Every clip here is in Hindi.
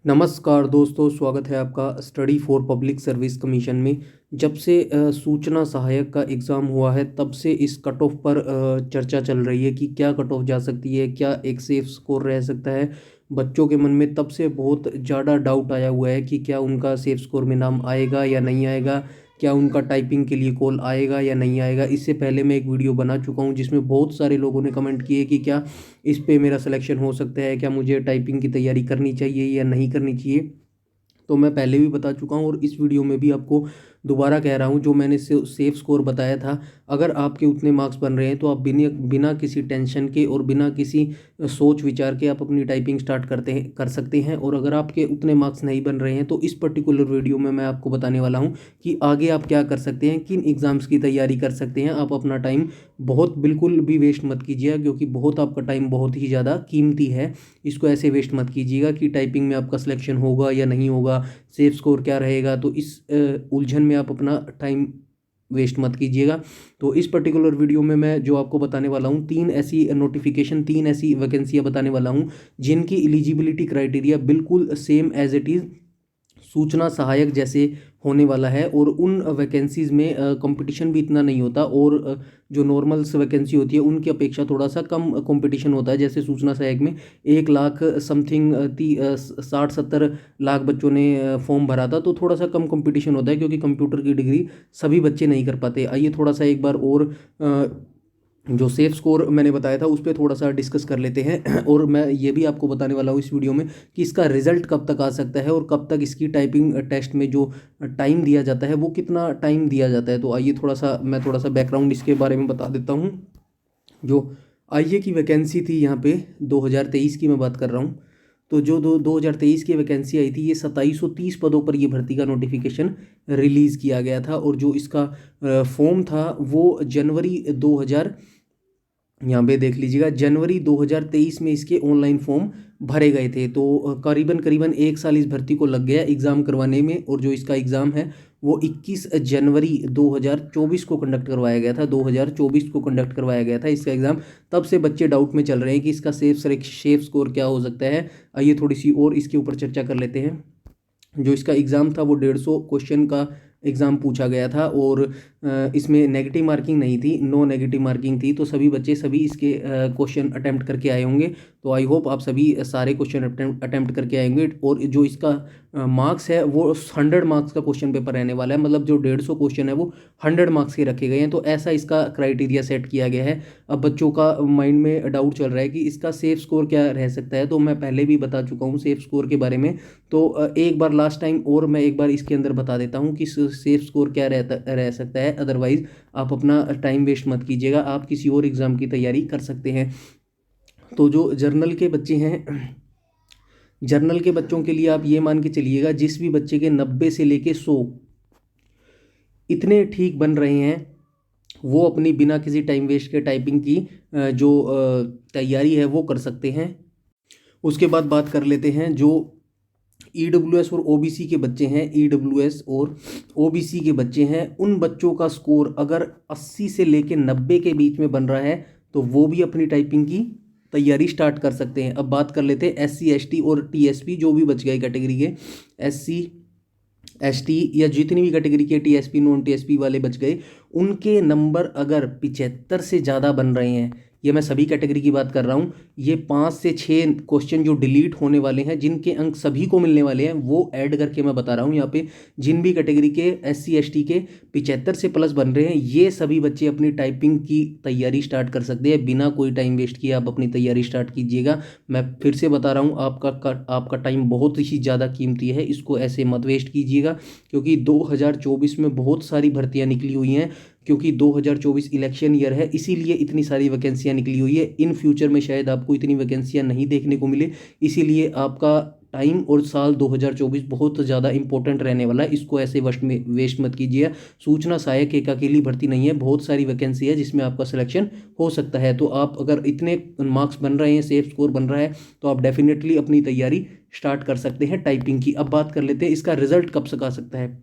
नमस्कार दोस्तों, स्वागत है आपका study for public service commission में। जब से सूचना सहायक का एग्ज़ाम हुआ है तब से इस कट ऑफ पर चर्चा चल रही है कि क्या कट ऑफ जा सकती है, क्या एक सेफ स्कोर रह सकता है। बच्चों के मन में तब से बहुत ज़्यादा डाउट आया हुआ है कि क्या उनका सेफ स्कोर में नाम आएगा या नहीं आएगा, क्या उनका टाइपिंग के लिए कॉल आएगा या नहीं आएगा। इससे पहले मैं एक वीडियो बना चुका हूं जिसमें बहुत सारे लोगों ने कमेंट किए कि क्या इस पे मेरा सिलेक्शन हो सकता है, क्या मुझे टाइपिंग की तैयारी करनी चाहिए या नहीं करनी चाहिए। तो मैं पहले भी बता चुका हूँ और इस वीडियो में भी आपको दोबारा कह रहा हूँ, जो मैंने सेफ स्कोर बताया था। अगर आपके उतने मार्क्स बन रहे हैं तो आप बिना बिना किसी टेंशन के और बिना किसी सोच विचार के आप अपनी टाइपिंग स्टार्ट कर सकते हैं। और अगर आपके उतने मार्क्स नहीं बन रहे हैं तो इस पर्टिकुलर वीडियो में मैं आपको बताने वाला हूँ कि आगे आप क्या कर सकते हैं, किन एग्ज़ाम्स की तैयारी कर सकते हैं। आप अपना टाइम बहुत बिल्कुल भी वेस्ट मत कीजिएगा, क्योंकि बहुत आपका टाइम बहुत ही ज़्यादा कीमती है। इसको ऐसे वेस्ट मत कीजिएगा कि टाइपिंग में आपका सिलेक्शन होगा या नहीं होगा, सेफ स्कोर क्या रहेगा। तो इस उलझन में आप अपना टाइम वेस्ट मत कीजिएगा। तो इस पर्टिकुलर वीडियो में मैं जो आपको बताने वाला हूँ, तीन ऐसी वैकेंसियाँ बताने वाला हूँ जिनकी एलिजिबिलिटी क्राइटेरिया बिल्कुल सेम एज इट इज़ सूचना सहायक जैसे होने वाला है। और उन वैकेंसीज़ में कंपटीशन भी इतना नहीं होता, और जो नॉर्मल्स वैकेंसी होती है उनकी अपेक्षा थोड़ा सा कम कंपटीशन होता है। जैसे सूचना सहायक में 1 लाख समथिंग 60-70 लाख बच्चों ने फॉर्म भरा था, तो थोड़ा सा कम कंपटीशन होता है क्योंकि कंप्यूटर की डिग्री सभी बच्चे नहीं कर पाते। आइए थोड़ा सा एक बार और जो सेफ स्कोर मैंने बताया था उस पर थोड़ा सा डिस्कस कर लेते हैं। और मैं ये भी आपको बताने वाला हूँ इस वीडियो में कि इसका रिजल्ट कब तक आ सकता है और कब तक इसकी टाइपिंग टेस्ट में जो टाइम दिया जाता है वो कितना टाइम दिया जाता है। तो आइए थोड़ा सा बैकग्राउंड इसके बारे में बता देता हूँ। जो आईए की वैकेंसी थी यहाँ पे 2023 की मैं बात कर रहा हूँ। तो जो 2023 की वैकेंसी आई थी, ये 2730 पदों पर ये भर्ती का नोटिफिकेशन रिलीज़ किया गया था। और जो इसका फॉर्म था वो जनवरी 2000, यहाँ पे देख लीजिएगा, जनवरी 2023 में इसके ऑनलाइन फॉर्म भरे गए थे। तो करीबन करीबन 1 साल इस भर्ती को लग गया एग्ज़ाम करवाने में। और जो इसका एग्ज़ाम है वो 21 जनवरी 2024 को कंडक्ट करवाया गया था। 2024 को कंडक्ट करवाया गया था इसका एग्ज़ाम। तब से बच्चे डाउट में चल रहे हैं कि इसका सेफ स्कोर क्या हो सकता है। आइए थोड़ी सी और इसके ऊपर चर्चा कर लेते हैं। जो इसका एग्ज़ाम था वो 150 क्वेश्चन का एग्ज़ाम पूछा गया था। और इसमें नेगेटिव मार्किंग नहीं थी, नो नेगेटिव मार्किंग थी। तो सभी बच्चे सभी इसके क्वेश्चन अटेम्प्ट करके आए होंगे। तो आई होप आप सभी सारे क्वेश्चन अटेम्प्ट करके आएंगे। और जो इसका मार्क्स है वो 100 मार्क्स का क्वेश्चन पेपर रहने वाला है। मतलब जो 150 क्वेश्चन है वो 100 मार्क्स के रखे गए हैं। तो ऐसा इसका क्राइटेरिया सेट किया गया है। अब बच्चों का माइंड में डाउट चल रहा है कि इसका सेफ स्कोर क्या रह सकता है। तो मैं पहले भी बता चुका हूँ सेफ स्कोर के बारे में। तो एक बार लास्ट टाइम और मैं एक बार इसके अंदर बता देता हूँ कि सेफ स्कोर क्या रह सकता है। अदरवाइज आप अपना टाइम वेस्ट मत कीजिएगा, आप किसी और एग्ज़ाम की तैयारी कर सकते हैं। तो जो जर्नल के बच्चे हैं, जर्नल के बच्चों के लिए आप ये मान के चलिएगा, जिस भी बच्चे के 90 से लेके 100 इतने ठीक बन रहे हैं वो अपनी बिना किसी टाइम वेस्ट के टाइपिंग की जो तैयारी है वो कर सकते हैं। उसके बाद बात कर लेते हैं जो ईडब्ल्यूएस और ओबीसी के बच्चे हैं। ईडब्ल्यूएस और ओबीसी के बच्चे हैं, उन बच्चों का स्कोर अगर 80 से लेके 90 के बीच में बन रहा है तो वो भी अपनी टाइपिंग की तैयारी स्टार्ट कर सकते हैं। अब बात कर लेते हैं एससी एसटी और टीएसपी जो भी बच गए कैटेगरी के, एससी एसटी या जितनी भी कैटेगरी के टीएसपी नॉन टीएसपी वाले बच गए, उनके नंबर अगर 75 से ज़्यादा बन रहे हैं, ये मैं सभी कैटेगरी की बात कर रहा हूँ, ये 5 से 6 क्वेश्चन जो डिलीट होने वाले हैं जिनके अंक सभी को मिलने वाले हैं वो ऐड करके मैं बता रहा हूँ यहाँ पे। जिन भी कैटेगरी के एससी एसटी के 75 से प्लस बन रहे हैं, ये सभी बच्चे अपनी टाइपिंग की तैयारी स्टार्ट कर सकते हैं। बिना कोई टाइम वेस्ट किए आप अपनी तैयारी स्टार्ट कीजिएगा। मैं फिर से बता रहा हूँ, आपका टाइम बहुत ही ज़्यादा कीमती है, इसको ऐसे मत वेस्ट कीजिएगा। क्योंकि 2024 में बहुत सारी भर्तियाँ निकली हुई हैं, क्योंकि 2024 इलेक्शन ईयर है, इसीलिए इतनी सारी वैकेंसियां निकली हुई है। इन फ्यूचर में शायद आपको इतनी वैकेंसियां नहीं देखने को मिले, इसीलिए आपका टाइम और साल 2024 बहुत ज़्यादा इंपॉर्टेंट रहने वाला है। इसको ऐसे वेस्ट मत कीजिए। सूचना सहायक एक अकेली भर्ती नहीं है, बहुत सारी वैकेंसी है जिसमें आपका सिलेक्शन हो सकता है। तो आप अगर इतने मार्क्स बन रहे हैं, सेफ स्कोर बन रहा है, तो आप डेफिनेटली अपनी तैयारी स्टार्ट कर सकते हैं टाइपिंग की। अब बात कर लेते हैं इसका रिजल्ट कब तक आ सकता है।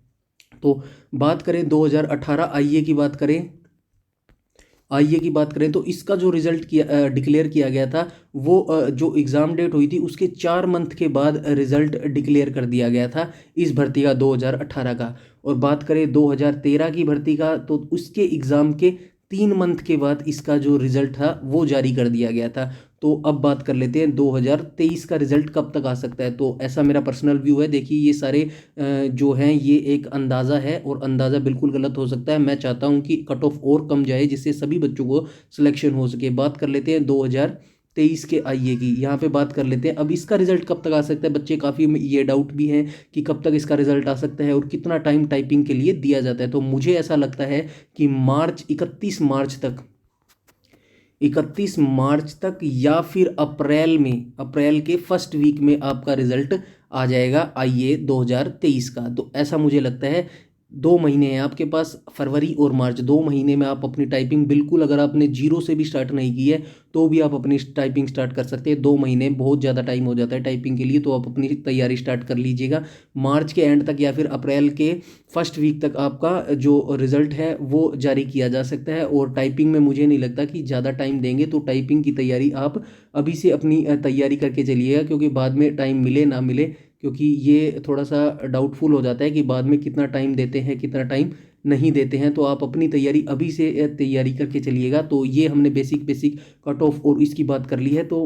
तो बात करें 2018 आईए की बात करें आईए की बात करें तो इसका जो रिजल्ट किया डिक्लेयर किया गया था वो जो एग्ज़ाम डेट हुई थी उसके 4 मंथ के बाद रिजल्ट डिक्लेयर कर दिया गया था इस भर्ती का 2018 का। और बात करें 2013 की भर्ती का तो उसके एग्ज़ाम के 3 मंथ के बाद इसका जो रिजल्ट था वो जारी कर दिया गया था। तो अब बात कर लेते हैं 2023 का रिजल्ट कब तक आ सकता है। तो ऐसा मेरा पर्सनल व्यू है। देखिए ये सारे जो हैं ये एक अंदाज़ा है और अंदाज़ा बिल्कुल गलत हो सकता है। मैं चाहता हूं कि कट ऑफ और कम जाए जिससे सभी बच्चों को सिलेक्शन हो सके। बात कर लेते हैं 2023 के आईए की, यहाँ पे बात कर लेते हैं। अब इसका रिजल्ट कब तक आ सकता है, बच्चे काफ़ी ये डाउट भी हैं कि कब तक इसका रिजल्ट आ सकता है और कितना टाइम टाइपिंग के लिए दिया जाता है। तो मुझे ऐसा लगता है कि 31 मार्च तक या फिर अप्रैल के फर्स्ट वीक में आपका रिजल्ट आ जाएगा आईए 2023 का। तो ऐसा मुझे लगता है। 2 महीने हैं आपके पास, फरवरी और मार्च, 2 महीने में आप अपनी टाइपिंग बिल्कुल, अगर आपने जीरो से भी स्टार्ट नहीं की है तो भी आप अपनी टाइपिंग स्टार्ट कर सकते हैं। 2 महीने बहुत ज़्यादा टाइम हो जाता है टाइपिंग के लिए, तो आप अपनी तैयारी स्टार्ट कर लीजिएगा। मार्च के एंड तक या फिर अप्रैल के फर्स्ट वीक तक आपका जो रिजल्ट है वो जारी किया जा सकता है। और टाइपिंग में मुझे नहीं लगता कि ज़्यादा टाइम देंगे, तो टाइपिंग की तैयारी आप अभी से अपनी तैयारी करके चलिएगा, क्योंकि बाद में टाइम मिले ना मिले, क्योंकि ये थोड़ा सा डाउटफुल हो जाता है कि बाद में कितना टाइम देते हैं कितना टाइम नहीं देते हैं। तो आप अपनी तैयारी अभी से तैयारी करके चलिएगा। तो ये हमने बेसिक बेसिक कट ऑफ और इसकी बात कर ली है। तो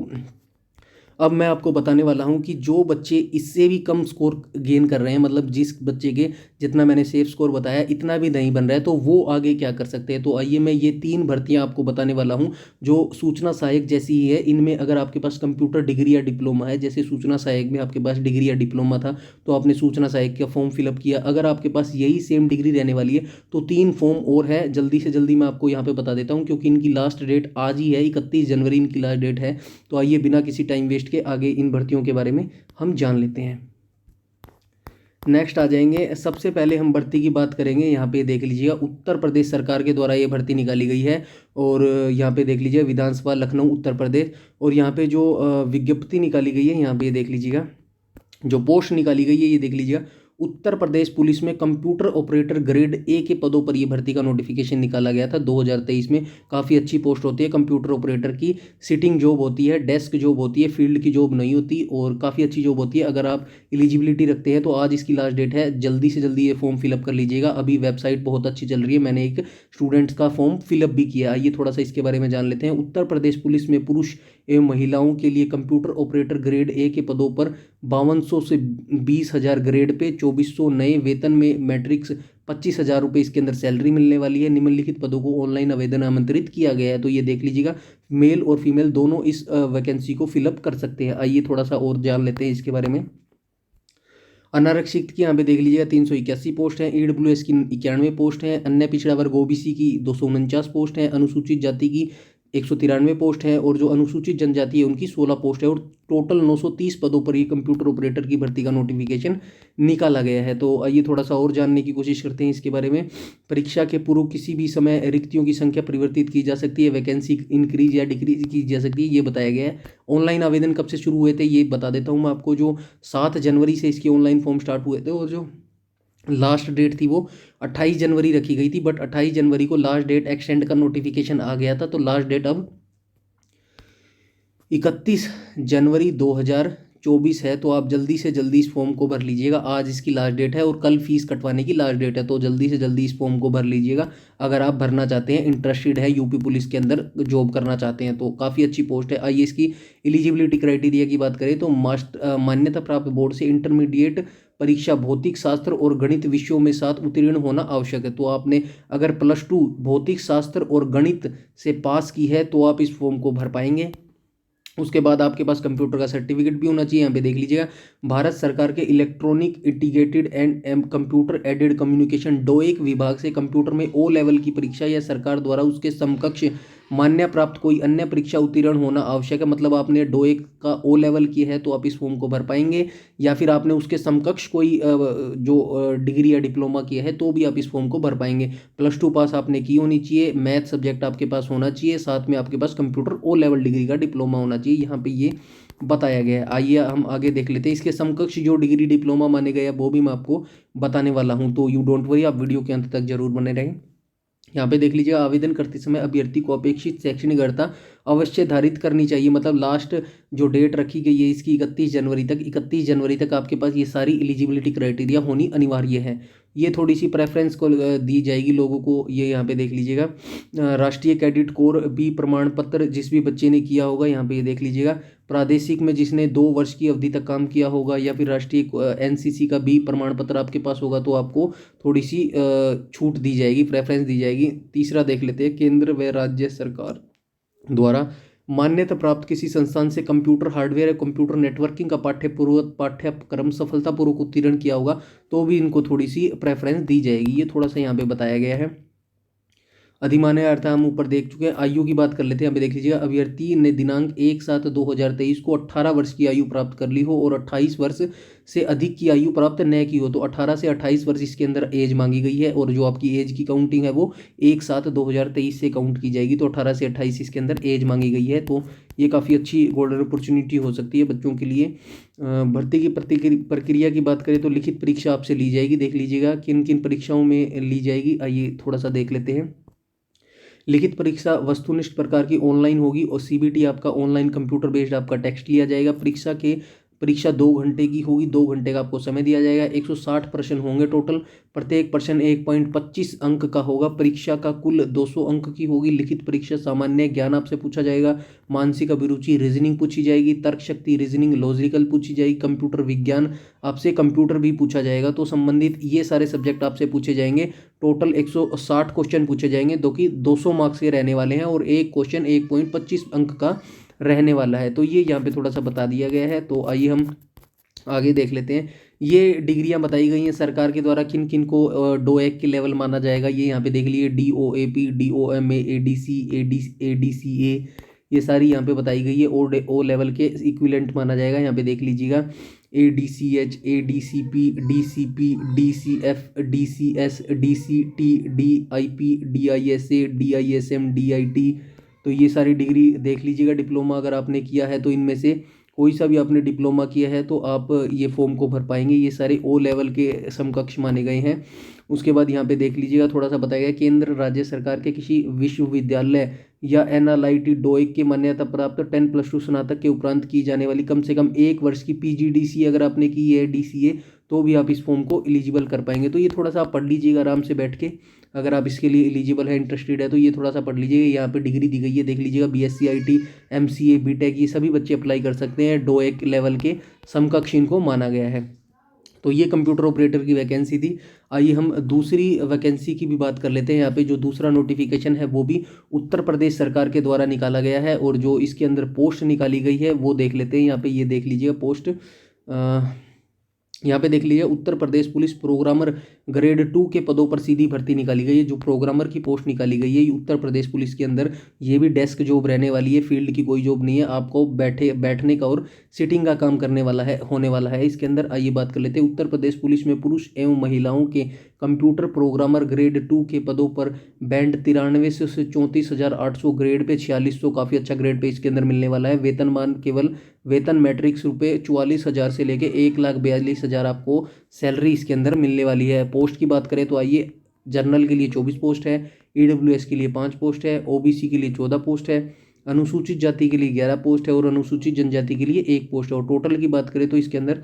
अब मैं आपको बताने वाला हूं कि जो बच्चे इससे भी कम स्कोर गेन कर रहे हैं, मतलब जिस बच्चे के जितना मैंने सेफ स्कोर बताया इतना भी नहीं बन रहा है, तो वो आगे क्या कर सकते हैं। तो आइए मैं ये 3 भर्तियां आपको बताने वाला हूं जो सूचना सहायक जैसी ही है। इनमें अगर आपके पास कंप्यूटर डिग्री या डिप्लोमा है, जैसे सूचना सहायक में आपके पास डिग्री या डिप्लोमा था तो आपने सूचना सहायक का फॉर्म फिलअप किया। अगर आपके पास यही सेम डिग्री रहने वाली है तो 3 फॉर्म और है, जल्दी से जल्दी मैं आपको यहाँ पे बता देता हूँ क्योंकि इनकी लास्ट डेट आज ही है, 31 जनवरी इनकी लास्ट डेट है। तो आइए बिना किसी टाइम वेस्ट के आगे इन भर्तियों के बारे में हम जान लेते हैं। नेक्स्ट आ जाएंगे, सबसे पहले हम भर्ती की बात करेंगे। यहाँ पे देख लीजिएगा उत्तर प्रदेश सरकार के द्वारा ये भर्ती निकाली गई है। और यहाँ पे देख लीजिए विधानसभा लखनऊ उत्तर प्रदेश। और यहाँ पे जो विज्ञप्ति निकाली गई है, यहाँ पे देख लीजिएगा जो पोस्ट निकाली गई है, ये देख लीजिएगा उत्तर प्रदेश पुलिस में कंप्यूटर ऑपरेटर ग्रेड ए के पदों पर ये भर्ती का नोटिफिकेशन निकाला गया था 2023 में। काफ़ी अच्छी पोस्ट होती है कंप्यूटर ऑपरेटर की, सिटिंग जॉब होती है, डेस्क जॉब होती है, फील्ड की जॉब नहीं होती और काफ़ी अच्छी जॉब होती है। अगर आप एलिजिबिलिटी रखते हैं तो आज इसकी लास्ट डेट है, जल्दी से जल्दी ये फॉर्म फिलअप कर लीजिएगा। अभी वेबसाइट बहुत अच्छी चल रही है, मैंने एक स्टूडेंट्स का फॉर्म फिलअप भी किया। आइए थोड़ा सा इसके बारे में जान लेते हैं। उत्तर प्रदेश पुलिस में पुरुष एवं महिलाओं के लिए कंप्यूटर ऑपरेटर ग्रेड ए के पदों पर 5200 से 20,000 ग्रेड पे 2400 नए वेतन में मैट्रिक्स 25,000 रुपये इसके अंदर सैलरी मिलने वाली है। निम्नलिखित पदों को ऑनलाइन आवेदन आमंत्रित किया गया है। तो ये देख लीजिएगा मेल और फीमेल दोनों इस वैकेंसी को फिलअप कर सकते हैं। आइए थोड़ा सा और जान लेते हैं इसके बारे में। अनारक्षित की यहाँ पे देख लीजिएगा 381 पोस्ट है, ईडब्ल्यूएस की 91 पोस्ट है, अन्य पिछड़ा वर्ग ओबीसी की 249 पोस्ट है, अनुसूचित जाति की 193 पोस्ट है और जो अनुसूचित जनजाति है उनकी 16 पोस्ट है। और टोटल 930 पदों पर ये कंप्यूटर ऑपरेटर की भर्ती का नोटिफिकेशन निकाला गया है। तो आइए थोड़ा सा और जानने की कोशिश करते हैं इसके बारे में। परीक्षा के पूर्व किसी भी समय रिक्तियों की संख्या परिवर्तित की जा सकती है, वैकेंसी इंक्रीज या डिक्रीज की जा सकती है, ये बताया गया है। ऑनलाइन आवेदन कब से शुरू हुए थे ये बता देता हूँ मैं आपको। जो 7 जनवरी से इसके ऑनलाइन फॉर्म स्टार्ट हुए थे और जो लास्ट डेट थी वो 28 जनवरी रखी गई थी, बट 28 जनवरी को लास्ट डेट एक्सटेंड का नोटिफिकेशन आ गया था। तो लास्ट डेट अब 31 जनवरी 2024 है। तो आप जल्दी से जल्दी इस फॉर्म को भर लीजिएगा, आज इसकी लास्ट डेट है और कल फीस कटवाने की लास्ट डेट है। तो जल्दी से जल्दी इस फॉर्म को भर लीजिएगा अगर आप भरना चाहते हैं, इंटरेस्टेड है, यूपी पुलिस के अंदर जॉब करना चाहते हैं। तो काफ़ी अच्छी पोस्ट है। आइए इसकी एलिजिबिलिटी क्राइटेरिया की बात करें तो मान्यता प्राप्त बोर्ड से इंटरमीडिएट परीक्षा भौतिक शास्त्र और गणित विषयों में साथ उत्तीर्ण होना आवश्यक है। तो आपने अगर +2 भौतिक शास्त्र और गणित से पास की है तो आप इस फॉर्म को भर पाएंगे। उसके बाद आपके पास कंप्यूटर का सर्टिफिकेट भी होना चाहिए। यहाँ पे देख लीजिएगा भारत सरकार के electronic integrated and computer aided communication DOEACC विभाग से कंप्यूटर में ओ लेवल की परीक्षा या सरकार द्वारा उसके समकक्ष मान्य प्राप्त कोई अन्य परीक्षा उत्तीर्ण होना आवश्यक है। मतलब आपने डोएक का ओ लेवल की है तो आप इस फॉर्म को भर पाएंगे, या फिर आपने उसके समकक्ष कोई जो डिग्री या डिप्लोमा किया है तो भी आप इस फॉर्म को भर पाएंगे। +2 पास आपने की होनी चाहिए, मैथ सब्जेक्ट आपके पास होना चाहिए, साथ में आपके पास कंप्यूटर ओ लेवल डिग्री का डिप्लोमा होना चाहिए, यहाँ पे ये बताया गया है। आइए हम आगे देख लेते हैं इसके समकक्ष जो डिग्री डिप्लोमा माने गए हैं वो भी मैं आपको बताने वाला हूँ। तो यू डोंट वरी, आप वीडियो के अंत तक जरूर बने रहें। यहाँ पे देख लीजिए, आवेदन करते समय अभ्यर्थी को अपेक्षित शैक्षणिक अर्हता अवश्य धारित करनी चाहिए। मतलब लास्ट जो डेट रखी गई है इसकी 31 जनवरी तक आपके पास ये सारी एलिजिबिलिटी क्राइटेरिया होनी अनिवार्य है। ये थोड़ी सी प्रेफरेंस को दी जाएगी लोगों को, ये यहाँ पे देख लीजिएगा। राष्ट्रीय कैडेट कोर बी प्रमाण पत्र जिस भी बच्चे ने किया होगा, यहाँ पे ये देख लीजिएगा। प्रादेशिक में जिसने 2 वर्ष की अवधि तक काम किया होगा, या फिर राष्ट्रीय एनसीसी का बी प्रमाण पत्र आपके पास होगा, तो आपको थोड़ी सी छूट दी जाएगी, प्रेफरेंस दी जाएगी। तीसरा देख लेते हैं, केंद्र व राज्य सरकार द्वारा मान्यता प्राप्त किसी संस्थान से कंप्यूटर हार्डवेयर या कंप्यूटर नेटवर्किंग का पाठ्यक्रम सफलतापूर्वक उत्तीर्ण किया होगा, तो भी इनको थोड़ी सी प्रेफरेंस दी जाएगी। ये थोड़ा सा यहाँ पे बताया गया है। अधिमान्य अर्थ हम ऊपर देख चुके हैं। आयु की बात कर लेते हैं, यहाँ पे देख लीजिएगा। अभ्यर्थी ने दिनांक 1/7/2023 को 18 वर्ष की आयु प्राप्त कर ली हो और 28 वर्ष से अधिक की आयु प्राप्त न की हो, तो 18 से 28 वर्ष इसके अंदर एज मांगी गई है। और जो आपकी एज की काउंटिंग है वो 1/7/2023 से काउंट की जाएगी, तो 18 से 28 इसके अंदर एज मांगी गई है। तो ये काफ़ी अच्छी गोल्डन अपॉर्चुनिटी हो सकती है बच्चों के लिए। भर्ती की प्रक्रिया की बात करें तो लिखित परीक्षा आपसे ली जाएगी। देख लीजिएगा किन किन परीक्षाओं में ली जाएगी, आइए थोड़ा सा देख लेते हैं। लिखित परीक्षा वस्तुनिष्ठ प्रकार की ऑनलाइन होगी और सीबीटी आपका ऑनलाइन कंप्यूटर बेस्ड आपका टेस्ट लिया जाएगा। परीक्षा 2 घंटे की होगी, 2 घंटे का आपको समय दिया जाएगा। 160 प्रश्न होंगे टोटल, प्रत्येक प्रश्न 1.25 अंक का होगा। परीक्षा का कुल 200 अंक की होगी। लिखित परीक्षा सामान्य ज्ञान आपसे पूछा जाएगा, मानसिक अभिरुचि रीजनिंग पूछी जाएगी, तर्क शक्ति रीजनिंग लॉजिकल पूछी जाएगी, कंप्यूटर विज्ञान आपसे कंप्यूटर भी पूछा जाएगा। तो संबंधित ये सारे सब्जेक्ट आपसे पूछे जाएंगे। टोटल 160 क्वेश्चन पूछे जाएंगे, जो कि 200 मार्क्स के रहने वाले हैं और एक क्वेश्चन 1.25 अंक का रहने वाला है। तो ये यहाँ पे थोड़ा सा बता दिया गया है। तो आइए हम आगे देख लेते हैं। ये डिग्रियां बताई गई हैं सरकार के द्वारा किन किन को डोएक के लेवल माना जाएगा। ये यहाँ पे देख लीजिए, DOAP, DOMA, ADC, ADCA, ये सारी यहाँ पे बताई गई है। ओ लेवल के इक्विवेलेंट माना जाएगा। यहाँ पे देख लीजिएगा, ADCH, ADCP, DCP, DCF, DCS, DCT, DIP, DISA, DISM, DIT, तो ये सारी डिग्री देख लीजिएगा। डिप्लोमा अगर आपने किया है तो इनमें से कोई सा भी आपने डिप्लोमा किया है तो आप ये फॉर्म को भर पाएंगे। ये सारे ओ लेवल के समकक्ष माने गए हैं। उसके बाद यहाँ पे देख लीजिएगा, थोड़ा सा बताया गया, केंद्र राज्य सरकार के किसी विश्वविद्यालय या NLIT डोइक की मान्यता प्राप्त 10+2 स्नातक के उपरांत की जाने वाली कम से कम 1 वर्ष की PGDC अगर आपने की है, DCA, तो भी आप इस फॉर्म को एलिजिबल कर पाएंगे। तो ये थोड़ा सा आप पढ़ लीजिएगा आराम से बैठ के, अगर आप इसके लिए एलिजिबल है, इंटरेस्टेड है, तो ये थोड़ा सा पढ़ लीजिएगा। यहाँ पे डिग्री दी गई है, देख लीजिएगा। BSc IT, MCA, BTech, ये सभी बच्चे अप्लाई कर सकते हैं। डोएक लेवल के समकक्ष इनको माना गया है। तो ये कंप्यूटर ऑपरेटर की वैकेंसी थी। आइए हम दूसरी वैकेंसी की भी बात कर लेते हैं। यहाँ पे जो दूसरा नोटिफिकेशन है वो भी उत्तर प्रदेश सरकार के द्वारा निकाला गया है, और जो इसके अंदर पोस्ट निकाली गई है वो देख लेते हैं। यहाँ पे ये देख लीजिएगा पोस्ट, यहाँ पे देख लीजिए, Uttar Pradesh police programmer grade 2 के पदों पर सीधी भर्ती निकाली गई है। जो प्रोग्रामर की पोस्ट निकाली गई है ये उत्तर प्रदेश पुलिस के अंदर, ये भी डेस्क जॉब रहने वाली है, फील्ड की कोई जॉब नहीं है। आपको बैठने का और सिटिंग का काम करने वाला है, होने वाला है इसके अंदर। आइए बात कर लेते हैं। उत्तर प्रदेश पुलिस में पुरुष एवं महिलाओं के कंप्यूटर प्रोग्रामर ग्रेड 2 के पदों पर बैंड 9300 से 34,800, ग्रेड पे 4600, काफ़ी अच्छा ग्रेड पे इसके अंदर मिलने वाला है। वेतनमान केवल वेतन मैट्रिक्स रुपये 44,000 से लेके 1,42,000 आपको सैलरी इसके अंदर मिलने वाली है। पोस्ट की बात करें तो आइए, जनरल के लिए 24 पोस्ट है, EWS के लिए 5 पोस्ट है, OBC के लिए 14 पोस्ट है, अनुसूचित जाति के लिए 11 पोस्ट है और अनुसूचित जनजाति के लिए 1 पोस्ट है। और टोटल की बात करें तो इसके अंदर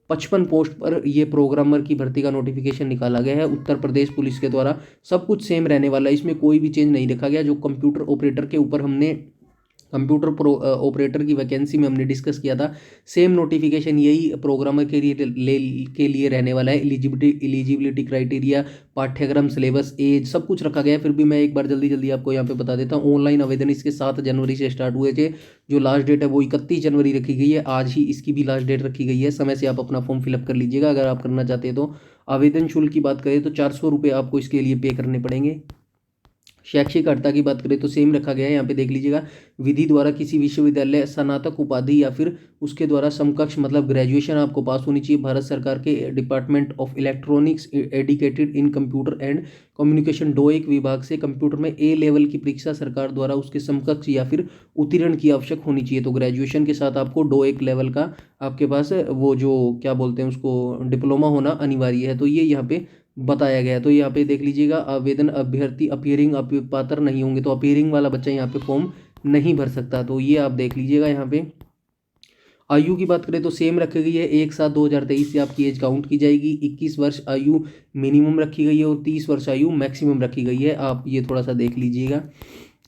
55 पोस्ट पर ये प्रोग्रामर की भर्ती का नोटिफिकेशन निकाला गया है उत्तर प्रदेश पुलिस के द्वारा। सब कुछ सेम रहने वाला है, इसमें कोई भी चेंज नहीं रखा गया। जो कंप्यूटर ऑपरेटर के ऊपर हमने कंप्यूटर ऑपरेटर की वैकेंसी में हमने डिस्कस किया था, सेम नोटिफिकेशन यही प्रोग्रामर के लिए रहने वाला है। एलिजिबिलिटी क्राइटेरिया, पाठ्यक्रम, सिलेबस, एज, सब कुछ रखा गया है। फिर भी मैं एक बार जल्दी आपको यहाँ पे बता देता हूँ। ऑनलाइन आवेदन इसके 7 जनवरी से स्टार्ट हुए थे। जो लास्ट डेट है वो 31 जनवरी रखी गई है, आज ही इसकी भी लास्ट डेट रखी गई है। समय से आप अपना फॉर्म फिलअप कर लीजिएगा अगर आप करना चाहते हैं तो। आवेदन शुल्क की बात करें तो 400 रुपये आपको इसके लिए पे करने पड़ेंगे। शैक्षिक अर्हता की बात करें तो सेम रखा गया है। यहाँ पे देख लीजिएगा, विधि द्वारा किसी विश्वविद्यालय स्नातक उपाधि या फिर उसके द्वारा समकक्ष मतलब ग्रेजुएशन आपको पास होनी चाहिए। भारत सरकार के department of electronics educated in computer and communication DOEACC विभाग से कंप्यूटर में A लेवल की परीक्षा सरकार द्वारा उसके समकक्ष या फिर उत्तीर्ण की आवश्यक होनी चाहिए। तो ग्रेजुएशन के साथ आपको डोएक लेवल का आपके पास वो जो क्या बोलते हैं उसको डिप्लोमा होना अनिवार्य है। तो ये यहाँ पे बताया गया है। तो यहाँ पे देख लीजिएगा, आवेदन अभ्यर्थी अपीयरिंग पात्र नहीं होंगे, तो अपीयरिंग वाला बच्चा यहाँ पे फॉर्म नहीं भर सकता। तो ये आप देख लीजिएगा। यहाँ पे आयु की बात करें तो सेम रखी गई है, 1/7/2023 से आपकी एज काउंट की जाएगी। 21 वर्ष आयु मिनिमम रखी गई है और 30 वर्ष आयु मैक्सिमम रखी गई है। आप ये थोड़ा सा देख लीजिएगा।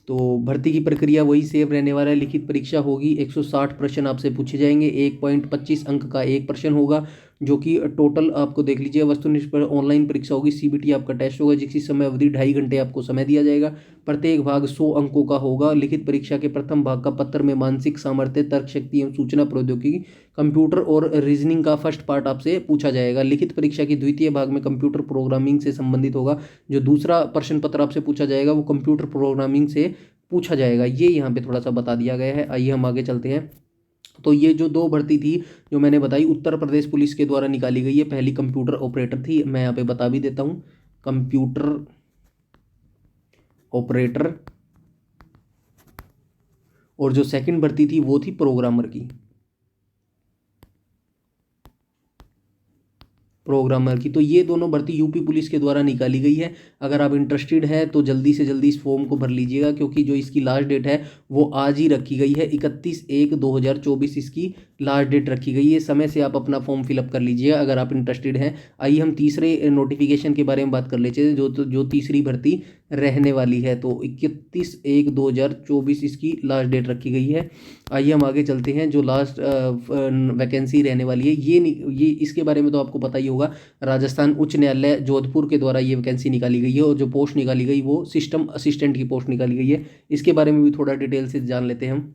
तो भर्ती की प्रक्रिया वही सेम रहने वाला है। लिखित परीक्षा होगी, 160 प्रश्न आपसे पूछे जाएंगे, 1.25 अंक का एक प्रश्न होगा, जो कि टोटल आपको देख लीजिए वस्तुनिष्ठ ऑनलाइन परीक्षा होगी। सीबीटी आपका टेस्ट होगा, जिसकी समय अवधि 2.5 घंटे आपको समय दिया जाएगा। प्रत्येक भाग 100 अंकों का होगा। लिखित परीक्षा के प्रथम भाग का पत्र में मानसिक सामर्थ्य, तर्क शक्ति एवं सूचना प्रौद्योगिकी, कंप्यूटर और रीजनिंग का फर्स्ट पार्ट आपसे पूछा जाएगा। लिखित परीक्षा की द्वितीय भाग में कंप्यूटर प्रोग्रामिंग से संबंधित होगा। जो दूसरा प्रश्न पत्र आपसे पूछा जाएगा वो कंप्यूटर प्रोग्रामिंग से पूछा जाएगा। ये यहाँ पे थोड़ा सा बता दिया गया है। आइए हम आगे चलते हैं। तो ये जो दो भर्ती थी जो मैंने बताई, उत्तर प्रदेश पुलिस के द्वारा निकाली गई है। पहली कंप्यूटर ऑपरेटर थी, मैं यहाँ पे बता भी देता हूँ, कंप्यूटर ऑपरेटर। और जो सेकंड भर्ती थी वो थी प्रोग्रामर की, प्रोग्रामर की। तो ये दोनों भर्ती यूपी पुलिस के द्वारा निकाली गई है। अगर आप इंटरेस्टेड हैं तो जल्दी से जल्दी इस फॉर्म को भर लीजिएगा, क्योंकि जो इसकी लास्ट डेट है वो आज ही रखी गई है। 31/1/2024 इसकी लास्ट डेट रखी गई है। समय से आप अपना फॉर्म फिलअप कर लीजिएगा अगर आप इंटरेस्टेड हैं। आइए हम तीसरे नोटिफिकेशन के बारे में बात कर लेते हैं, जो तीसरी भर्ती रहने वाली है। तो 31/1/2024 इसकी लास्ट डेट रखी गई है। आइए हम आगे चलते हैं। जो लास्ट वैकेंसी रहने वाली है ये इसके बारे में तो आपको पता ही होगा। राजस्थान उच्च न्यायालय जोधपुर के द्वारा ये वैकेंसी निकाली गई है, और जो पोस्ट निकाली गई वो सिस्टम असिस्टेंट की पोस्ट निकाली गई है। इसके बारे में भी थोड़ा डिटेल से जान लेते हैं हम।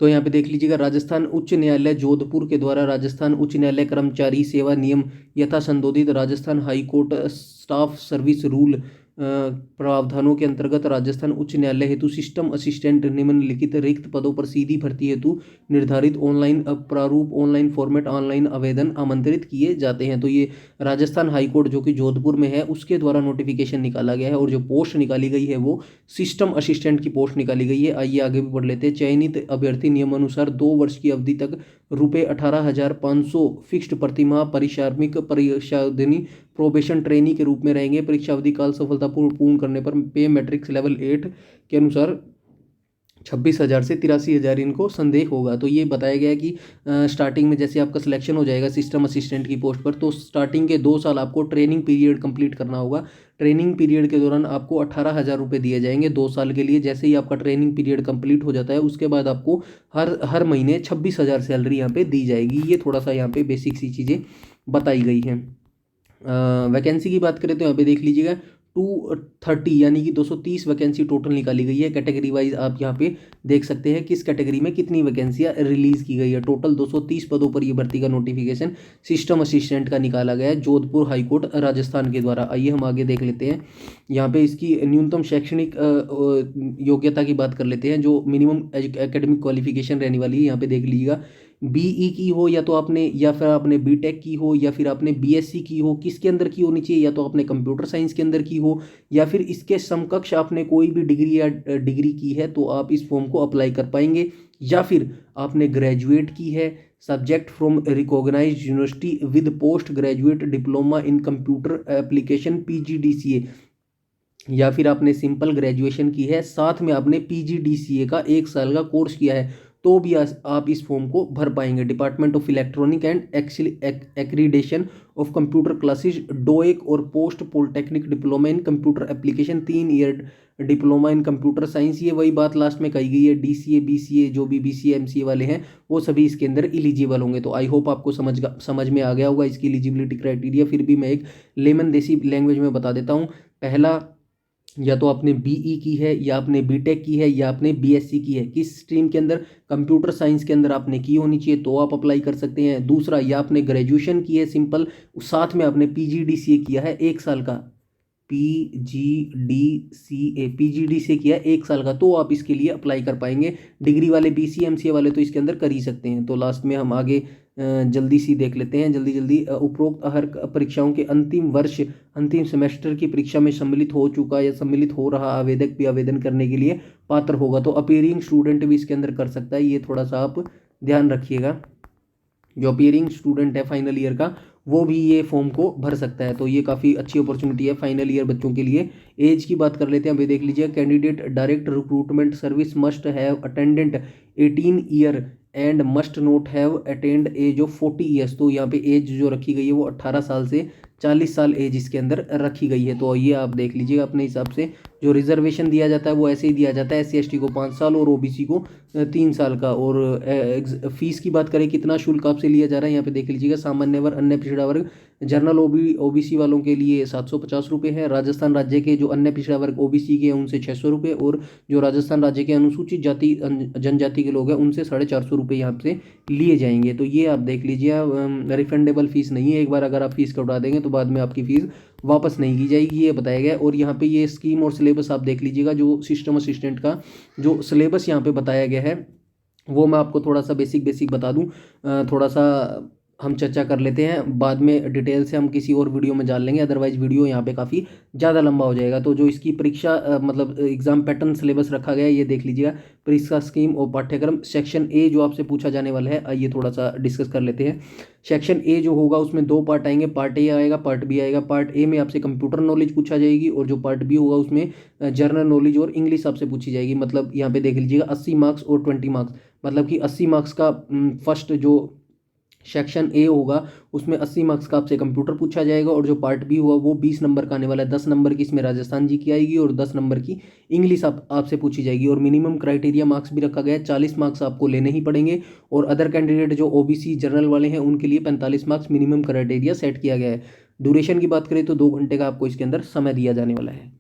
तो यहाँ पे देख लीजिएगा, राजस्थान उच्च न्यायालय जोधपुर के द्वारा राजस्थान उच्च न्यायालय कर्मचारी सेवा नियम यथा संशोधित, Rajasthan high court staff service rule प्रावधानों के अंतर्गत राजस्थान उच्च न्यायालय हेतु सिस्टम असिस्टेंट निम्नलिखित रिक्त पदों पर सीधी भर्ती हेतु निर्धारित ऑनलाइन प्रारूप, ऑनलाइन फॉर्मेट, ऑनलाइन आवेदन आमंत्रित किए जाते हैं। तो ये राजस्थान हाई कोर्ट जो कि जोधपुर में है उसके द्वारा नोटिफिकेशन निकाला गया है, और जो पोस्ट निकाली गई है वो सिस्टम असिस्टेंट की पोस्ट निकाली गई है। आइए आगे भी पढ़ लेते हैं। चयनित अभ्यर्थी नियमानुसार 2 वर्ष की अवधि तक ₹18,500 फिक्स्ड प्रतिमाह परिश्रमिक परिशोधनी प्रोबेशन ट्रेनी के रूप में रहेंगे। परीक्षा अवधि काल सफलतापूर्ण पूर्ण करने पर पे मैट्रिक्स लेवल 8 के अनुसार 26,000 से 83,000 इनको संदेह होगा। तो ये बताया गया है कि स्टार्टिंग में जैसे आपका सिलेक्शन हो जाएगा सिस्टम असिस्टेंट की पोस्ट पर, तो स्टार्टिंग के 2 साल आपको ट्रेनिंग पीरियड कंप्लीट करना होगा। ट्रेनिंग पीरियड के दौरान आपको 18,000 रुपये दिए जाएंगे 2 साल के लिए। जैसे ही आपका ट्रेनिंग पीरियड कंप्लीट हो जाता है उसके बाद आपको हर महीने 26,000 सैलरी यहाँ पे दी जाएगी। ये थोड़ा सा यहाँ पे बेसिक सी चीज़ें बताई गई हैं। वैकेंसी की बात करें तो यहाँ पे देख लीजिएगा 230 यानी कि 230 वैकेंसी टोटल निकाली गई है। कैटेगरी वाइज आप यहाँ पे देख सकते हैं किस कैटेगरी में कितनी वैकेंसियाँ रिलीज की गई है। टोटल 230 पदों पर ये भर्ती का नोटिफिकेशन सिस्टम असिस्टेंट का निकाला गया है जोधपुर हाईकोर्ट राजस्थान के द्वारा। आइए हम आगे देख लेते हैं। यहाँ पे इसकी न्यूनतम शैक्षणिक योग्यता की बात कर लेते हैं। जो मिनिमम एकेडमिक क्वालिफिकेशन रहने वाली है यहाँ पे देख लीजिएगा, बीई की हो या तो आपने, या फिर आपने बीटेक की हो, या फिर आपने बीएससी की हो। किसके अंदर की होनी चाहिए? या तो आपने कंप्यूटर साइंस के अंदर की हो, या फिर इसके समकक्ष आपने कोई भी डिग्री या डिग्री की है तो आप इस फॉर्म को अप्लाई कर पाएंगे। या फिर आपने ग्रेजुएट की है subject from recognised university with post graduate diploma in computer application PGDCA, या फिर आपने सिंपल ग्रेजुएशन की है साथ में आपने PGDCA का 1 साल का कोर्स किया है, तो भी आप इस फॉर्म को भर पाएंगे। Department of electronic and accreditation of computer classes DOEACC, और post polytechnic diploma in computer application 3 year diploma in computer science. ये वही बात लास्ट में कही गई है, DCA BCA जो भी BCA MCA वाले हैं वो सभी इसके अंदर इलिजिबल होंगे। तो आई होप आपको समझ में आ गया होगा इसकी एलिजिबिलिटी क्राइटेरिया। फिर भी मैं एक लेमन देसी लैंग्वेज में बता देता हूँ। पहला, या तो आपने बीई की है, या आपने बीटेक की है, या आपने बीएससी की है। किस स्ट्रीम के अंदर? कंप्यूटर साइंस के अंदर आपने की होनी चाहिए तो आप अप्लाई कर सकते हैं। दूसरा, या आपने ग्रेजुएशन की है सिंपल, साथ में आपने PGDCA किया है 1 साल का, PGDCA किया 1 साल का, तो आप इसके लिए अप्लाई कर पाएंगे। डिग्री वाले BCA MCA वाले तो इसके अंदर कर ही सकते हैं। तो लास्ट में हम आगे जल्दी सी देख लेते हैं, जल्दी उपरोक्त हर परीक्षाओं के अंतिम वर्ष अंतिम सेमेस्टर की परीक्षा में सम्मिलित हो चुका या सम्मिलित हो रहा आवेदक भी आवेदन करने के लिए पात्र होगा। तो अपीयरिंग स्टूडेंट भी इसके अंदर कर सकता है, ये थोड़ा सा आप ध्यान रखिएगा। जो अपीयरिंग स्टूडेंट है फाइनल ईयर का वो भी ये फॉर्म को भर सकता है। तो ये काफ़ी अच्छी अपॉर्चुनिटी है फाइनल ईयर बच्चों के लिए। एज की बात कर लेते हैं, अभी देख लीजिए, candidate direct recruitment service must have attendant 18 year and must not have attend age of 40 years. तो यहाँ पे एज जो रखी गई है वो 18 साल से 40 साल एज इसके अंदर रखी गई है। तो ये आप देख लीजिएगा अपने हिसाब से। जो रिजर्वेशन दिया जाता है वो ऐसे ही दिया जाता है, SC ST को 5 साल और OBC को 3 साल का। और फीस की बात करें कितना शुल्क आपसे लिया जा रहा है, यहाँ पे देख लीजिएगा, सामान्य वर्ग, अन्य पिछड़ा वर्ग, जनरल OBC वालों के लिए 750 रुपये है। राजस्थान राज्य के जो अन्य पिछड़ा वर्ग OBC के हैं उनसे 600 रुपये, और जो राजस्थान राज्य के अनुसूचित जाति जनजाति के लोग हैं उनसे 450 रुपये यहाँ से लिए जाएंगे। तो ये आप देख लीजिए, रिफंडेबल फीस नहीं है। एक बार अगर आप फीस कटवा देंगे तो बाद में आपकी फीस वापस नहीं की जाएगी, ये बताया गया है। और यहाँ पे ये स्कीम और सिलेबस आप देख लीजिएगा, जो सिस्टम असिस्टेंट का जो सिलेबस यहाँ पे बताया गया है वो मैं आपको थोड़ा सा बेसिक बता दूं। थोड़ा सा हम चर्चा कर लेते हैं, बाद में डिटेल से हम किसी और वीडियो में जान लेंगे, अदरवाइज वीडियो यहाँ पे काफ़ी ज़्यादा लंबा हो जाएगा। तो जो इसकी परीक्षा मतलब एग्जाम पैटर्न सिलेबस रखा गया है ये देख लीजिएगा। परीक्षा स्कीम और पाठ्यक्रम, सेक्शन ए जो आपसे पूछा जाने वाला है, आइए थोड़ा सा डिस्कस कर लेते हैं। सेक्शन ए जो होगा उसमें 2 पार्ट आएंगे, पार्ट ए आएगा, पार्ट बी आएगा। पार्ट ए में आपसे कंप्यूटर नॉलेज पूछा जाएगी, और जो पार्ट बी होगा उसमें जनरल नॉलेज और इंग्लिश आपसे पूछी जाएगी। मतलब यहाँ पे देख लीजिएगा 80 मार्क्स और 20 मार्क्स, मतलब कि 80 मार्क्स का फर्स्ट जो सेक्शन ए होगा उसमें 80 मार्क्स का आपसे कंप्यूटर पूछा जाएगा, और जो पार्ट बी हुआ वो 20 नंबर का आने वाला है। 10 नंबर की इसमें राजस्थान जी की आएगी, और 10 नंबर की इंग्लिश आपसे पूछी जाएगी। और मिनिमम क्राइटेरिया मार्क्स भी रखा गया है, 40 मार्क्स आपको लेने ही पड़ेंगे। और अदर कैंडिडेट जो OBC जनरल वाले हैं उनके लिए 45 मार्क्स मिनिमम क्राइटेरिया सेट किया गया है। ड्यूरेशन की बात करें तो 2 घंटे का आपको इसके अंदर समय दिया जाने वाला है।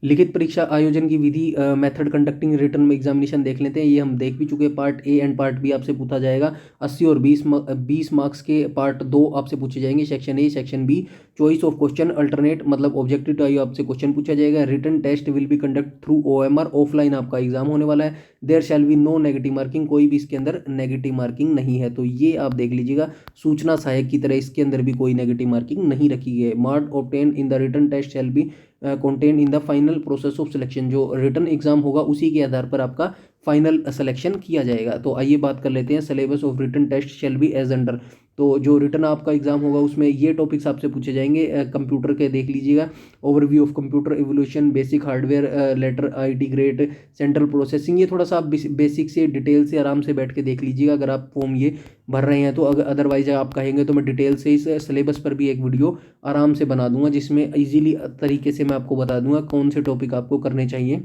लिखित परीक्षा आयोजन की विधि, मेथड कंडक्टिंग रिटर्न एग्जामिनेशन देख लेते हैं, ये हम देख भी चुके हैं। Part A and part B आपसे पूछा जाएगा। 80 और 20 मार्क्स के पार्ट 2 आपसे पूछे जाएंगे, section A section B. Choice of question alternate, मतलब ऑब्जेक्टिव टाइप आपसे क्वेश्चन पूछा जाएगा। Written test will be conduct through OMR, offline आपका एग्जाम होने वाला है। There shall be no negative marking, कोई भी इसके अंदर नेगेटिव मार्किंग नहीं है। तो ये आप देख लीजिएगा, सूचना सहायक की तरह इसके अंदर भी कोई नेगेटिव मार्किंग नहीं रखी गई है। Mark obtain in the written test shall be contain in the final process of selection, जो रिटर्न एग्जाम होगा उसी के आधार पर आपका फाइनल सिलेक्शन किया जाएगा। तो आइए बात कर लेते हैं, syllabus of written test shall be as under. तो जो रिटर्न आपका एग्जाम होगा उसमें ये टॉपिक्स आपसे पूछे जाएंगे। कंप्यूटर के देख लीजिएगा, overview of computer evolution, basic hardware, letter IT grade, central processing. ये थोड़ा सा आप बेसिक से डिटेल से आराम से बैठ के देख लीजिएगा अगर आप फॉर्म ये भर रहे हैं तो। अदरवाइज आप कहेंगे तो मैं डिटेल से इस सिलेबस पर भी एक वीडियो आराम से बना दूंगा, जिसमें ईजिली तरीके से मैं आपको बता दूंगा कौन से टॉपिक आपको करने चाहिए।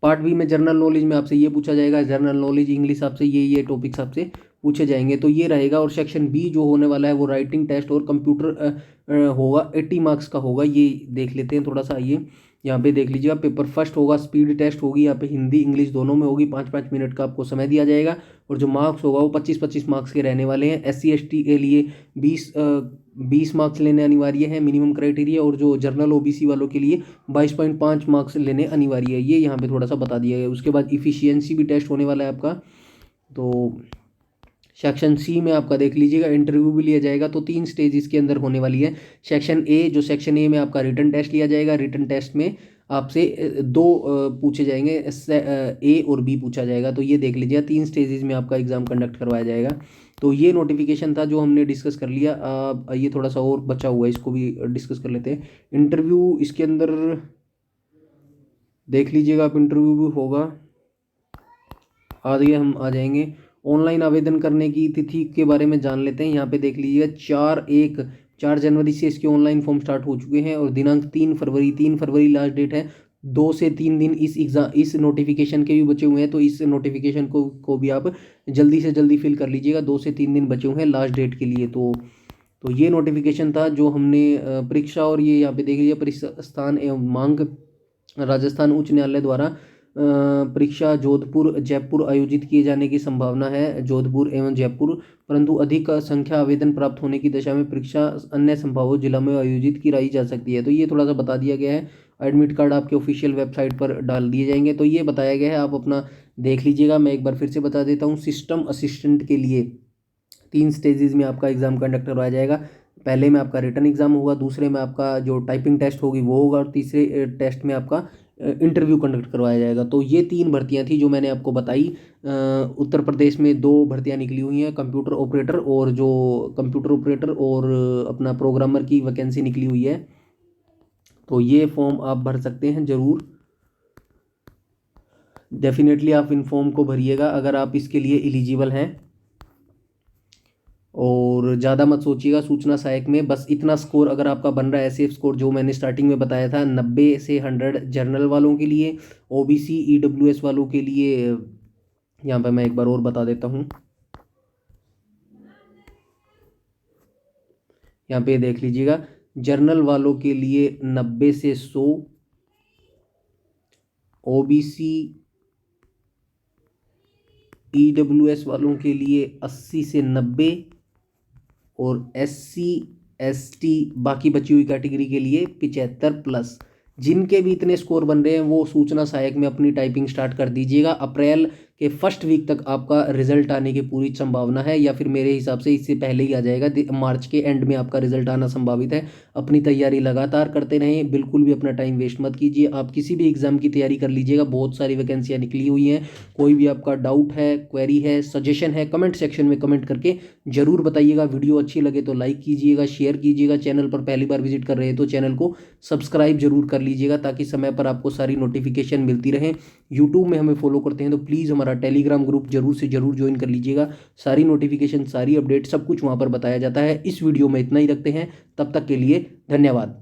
पार्ट बी में जनरल नॉलेज में आपसे ये पूछा जाएगा, जनरल नॉलेज इंग्लिश आपसे ये टॉपिक्स आपसे पूछे जाएंगे, तो ये रहेगा। और सेक्शन बी जो होने वाला है वो राइटिंग टेस्ट और कंप्यूटर होगा, 80 मार्क्स का होगा। ये देख लेते हैं थोड़ा सा, ये यहाँ पे देख लीजिएगा। पेपर फर्स्ट होगा, स्पीड टेस्ट होगी, यहाँ पे हिंदी इंग्लिश दोनों में होगी। 5-5 मिनट का आपको समय दिया जाएगा, और जो मार्क्स होगा वो 25-25 मार्क्स के रहने वाले हैं। SC ST के लिए 20 मार्क्स लेने अनिवार्य है मिनिमम क्राइटेरिया, और जो जनरल OBC वालों के लिए 22.5 मार्क्स लेने अनिवार्य है। ये यहाँ पे थोड़ा सा बता दिया गया है। उसके बाद इफिशियंसी भी टेस्ट होने वाला है आपका। तो सेक्शन सी में आपका देख लीजिएगा, इंटरव्यू भी लिया जाएगा। तो 3 स्टेज इसके अंदर होने वाली है। सेक्शन ए में आपका रिटन टेस्ट लिया जाएगा। रिटन टेस्ट में आपसे 2 पूछे जाएंगे, A और B पूछा जाएगा। तो ये देख लीजिए 3 स्टेजेस में आपका एग्जाम कंडक्ट करवाया जाएगा। तो ये नोटिफिकेशन था जो हमने डिस्कस कर लिया। ये थोड़ा सा और बचा हुआ है, इसको भी डिस्कस कर लेते हैं। इंटरव्यू इसके अंदर देख लीजिएगा आप, इंटरव्यू भी होगा। आगे हम आ जाएंगे, ऑनलाइन आवेदन करने की तिथि के बारे में जान लेते हैं। यहाँ पे देख लीजिएगा 4 जनवरी से इसके ऑनलाइन फॉर्म स्टार्ट हो चुके हैं, और दिनांक 3 फरवरी लास्ट डेट है। 2 से 3 दिन इस नोटिफिकेशन के भी बचे हुए हैं, तो इस नोटिफिकेशन को भी आप जल्दी से जल्दी फिल कर लीजिएगा। 2 से 3 दिन बचे हुए हैं लास्ट डेट के लिए। तो ये नोटिफिकेशन था जो हमने परीक्षा, और ये यहाँ पे देख लीजिए परीक्षा स्थान एवं मांग, राजस्थान उच्च न्यायालय द्वारा परीक्षा जोधपुर जयपुर आयोजित किए जाने की संभावना है, जोधपुर एवं जयपुर। परंतु अधिक संख्या आवेदन प्राप्त होने की दशा में परीक्षा अन्य संभावित जिला में आयोजित कराई जा सकती है। तो ये थोड़ा सा बता दिया गया है। एडमिट कार्ड आपके ऑफिशियल वेबसाइट पर डाल दिए जाएंगे। तो ये बताया गया है, आप अपना देख लीजिएगा। मैं एक बार फिर से बता देता हूँ, सिस्टम असिस्टेंट के लिए 3 स्टेजेस में आपका एग्जाम कंडक्ट करवाया जाएगा। पहले में आपका रिटन एग्जाम होगा, दूसरे में आपका जो टाइपिंग टेस्ट होगी वो होगा, और तीसरे टेस्ट में आपका इंटरव्यू कंडक्ट करवाया जाएगा। तो ये 3 भर्तियां थी जो मैंने आपको बताई। उत्तर प्रदेश में 2 भर्तियां निकली हुई हैं, कंप्यूटर ऑपरेटर और अपना प्रोग्रामर की वैकेंसी निकली हुई है। तो ये फॉर्म आप भर सकते हैं ज़रूर। डेफिनेटली आप इन फॉर्म को भरिएगा अगर आप इसके लिए एलिजिबल हैं। और ज़्यादा मत सोचिएगा सूचना सहायक में, बस इतना स्कोर अगर आपका बन रहा है, ऐसे स्कोर जो मैंने स्टार्टिंग में बताया था 90 से 100 जनरल वालों के लिए, ओबीसी ईडब्ल्यूएस वालों के लिए। यहाँ पर मैं एक बार और बता देता हूँ, यहाँ पे देख लीजिएगा, जनरल वालों के लिए 90 से 100, ओबीसी ईडब्ल्यूएस वालों के लिए 80 से 90, और एससी एसटी बाकी बची हुई कैटेगरी के लिए 75+। जिनके भी इतने स्कोर बन रहे हैं वो सूचना सहायक में अपनी टाइपिंग स्टार्ट कर दीजिएगा। अप्रैल के फर्स्ट वीक तक आपका रिजल्ट आने की पूरी संभावना है, या फिर मेरे हिसाब से इससे पहले ही आ जाएगा। मार्च के एंड में आपका रिजल्ट आना संभावित है। अपनी तैयारी लगातार करते रहें, बिल्कुल भी अपना टाइम वेस्ट मत कीजिए। आप किसी भी एग्जाम की तैयारी कर लीजिएगा, बहुत सारी वैकेंसियाँ निकली हुई हैं। कोई भी आपका डाउट है, क्वेरी है, सजेशन है, कमेंट सेक्शन में कमेंट करके जरूर बताइएगा। वीडियो अच्छी लगे तो लाइक कीजिएगा, शेयर कीजिएगा। चैनल पर पहली बार विजिट कर रहे हैं तो चैनल को सब्सक्राइब जरूर कर लीजिएगा, ताकि समय पर आपको सारी नोटिफिकेशन मिलती रहे। यूट्यूब में हमें फॉलो करते हैं तो प्लीज़ हमारा टेलीग्राम ग्रुप जरूर से जरूर ज्वाइन कर लीजिएगा। सारी नोटिफिकेशन, सारी अपडेट, सब कुछ वहाँ पर बताया जाता है। इस वीडियो में इतना ही रखते हैं, तब तक के लिए धन्यवाद।